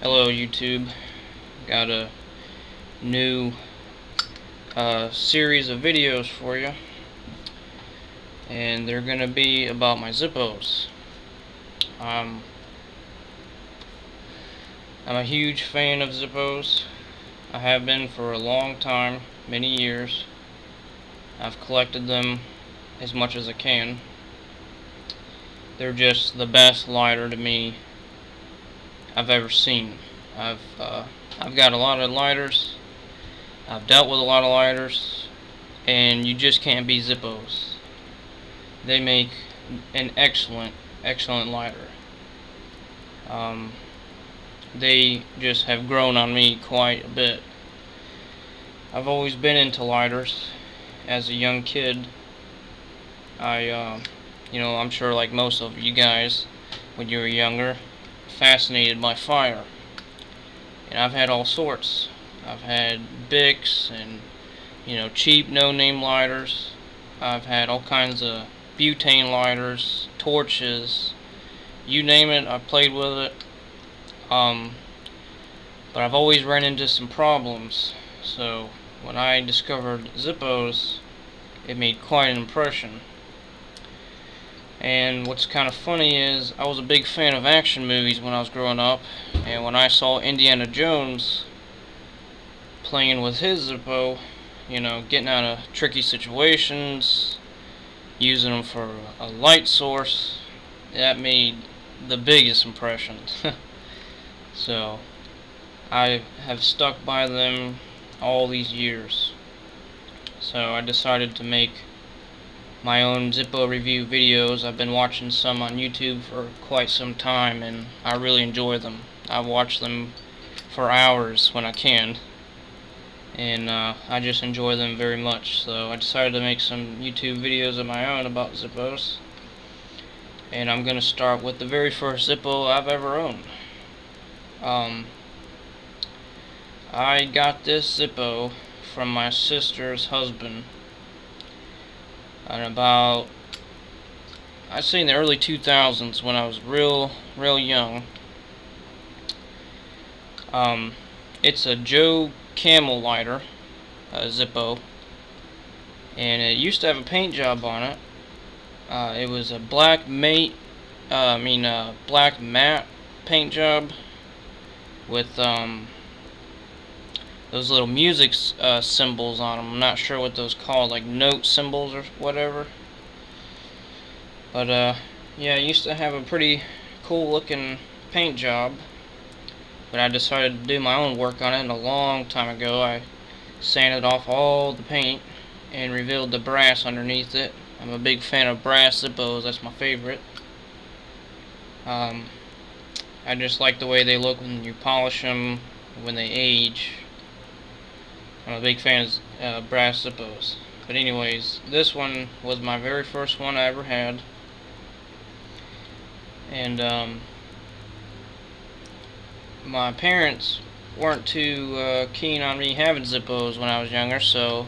Hello YouTube. Got a new series of videos for you, and they're gonna be about my zippos. I'm a huge fan of zippos. I have been for a long time, many years. I've collected them as much as I can. They're just the best lighter to me I've ever seen. I've got a lot of lighters. I've dealt with a lot of lighters, and you just can't beat zippos. They make an excellent lighter. They just have grown on me quite a bit. I've always been into lighters. As a young kid, I'm sure like most of you guys, when you were younger, fascinated by fire. And I've had all sorts. I've had Bics and, cheap no-name lighters. I've had all kinds of butane lighters, torches, you name it, I've played with it. But I've always run into some problems. So when I discovered zippos, it made quite an impression. And what's kind of funny is I was a big fan of action movies when I was growing up, and when I saw Indiana Jones playing with his Zippo, getting out of tricky situations, using them for a light source, that made the biggest impression. So I have stuck by them all these years. So I decided to make my own Zippo review videos. I've been watching some on YouTube for quite some time, and I really enjoy them. I watch them for hours when I can, and I just enjoy them very much. So I decided to make some YouTube videos of my own about Zippos, and I'm going to start with the very first Zippo I've ever owned. I got this Zippo from my sister's husband about, I'd say in the early 2000s, when I was real young. It's a Joe Camel lighter, Zippo, and it used to have a paint job on it. It was a black matte paint job with those little music symbols on them. I'm not sure what those called, like note symbols or whatever. But yeah, I used to have a pretty cool looking paint job, but I decided to do my own work on it a long time ago. I sanded off all the paint and revealed the brass underneath it. I'm a big fan of brass Zippos. That's my favorite. I just like the way they look when you polish them, when they age. I'm a big fan of brass Zippos. But anyways, this one was my very first one I ever had. And my parents weren't too keen on me having Zippos when I was younger, so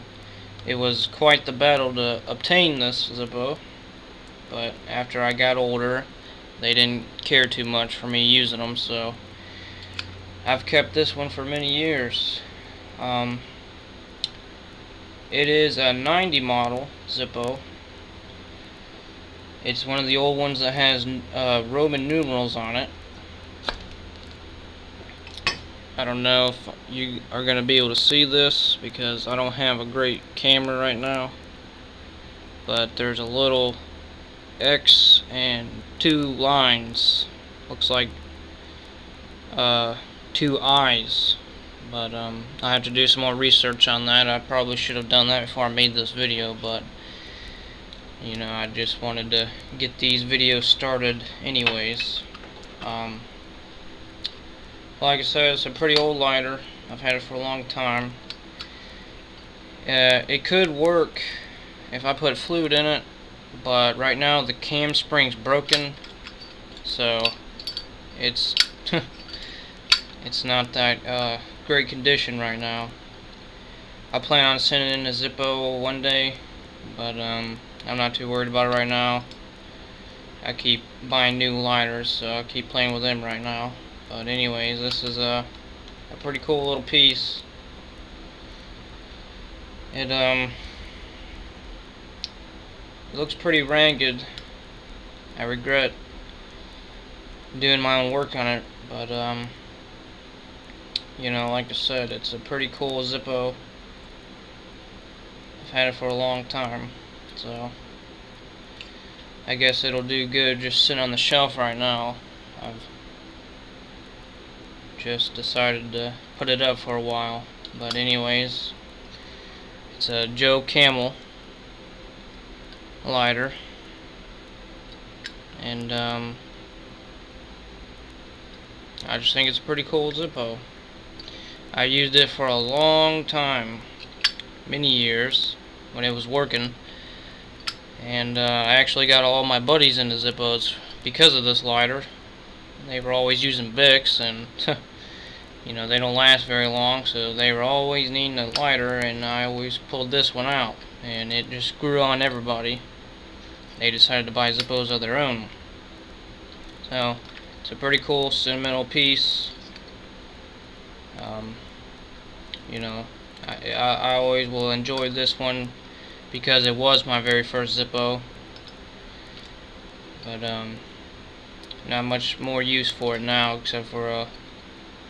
it was quite the battle to obtain this Zippo. But after I got older, they didn't care too much for me using them, so I've kept this one for many years. It is a 90 model Zippo. It's one of the old ones that has Roman numerals on it. I don't know if you are going to be able to see this because I don't have a great camera right now. But there's a little X and two lines. Looks like two eyes. But I have to do some more research on that. I probably should have done that before I made this video, but I just wanted to get these videos started anyways. Like I said, it's a pretty old lighter. I've had it for a long time. It could work if I put fluid in it, but right now the cam spring's broken, so it's it's not that great condition right now. I plan on sending in a Zippo one day, but I'm not too worried about it right now. I keep buying new lighters, so I'll keep playing with them right now. But anyways, this is a pretty cool little piece. It looks pretty ragged. I regret doing my own work on it, but you know, like I said, it's a pretty cool Zippo. I've had it for a long time, so I guess it'll do good just sitting on the shelf right now. I've just decided to put it up for a while. But anyways, it's a Joe Camel lighter, and I just think it's a pretty cool Zippo. I used it for a long time, many years, when it was working, and I actually got all my buddies into Zippos because of this lighter. They were always using Vicks, and you know, they don't last very long, so they were always needing a lighter, and I always pulled this one out, and it just grew on everybody. They decided to buy Zippos of their own. So it's a pretty cool sentimental piece. You know, I always will enjoy this one because it was my very first Zippo, but not much more use for it now except for a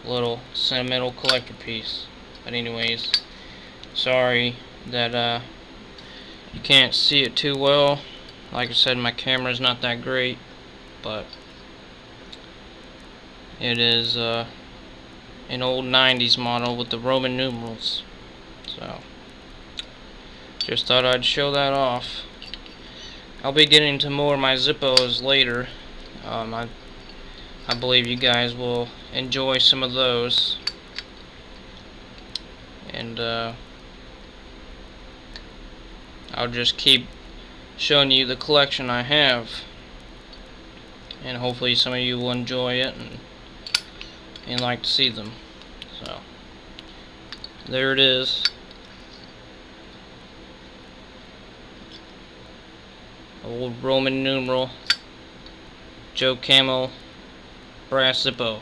little sentimental collector piece. But anyways, sorry that you can't see it too well. Like I said, my camera's not that great, but it is an old 90s model with the Roman numerals. So just thought I'd show that off. I'll be getting into more of my Zippos later. I believe you guys will enjoy some of those, and I'll just keep showing you the collection I have, and hopefully some of you will enjoy it and like to see them. So there it is. Old Roman numeral Joe Camel brass Zippo.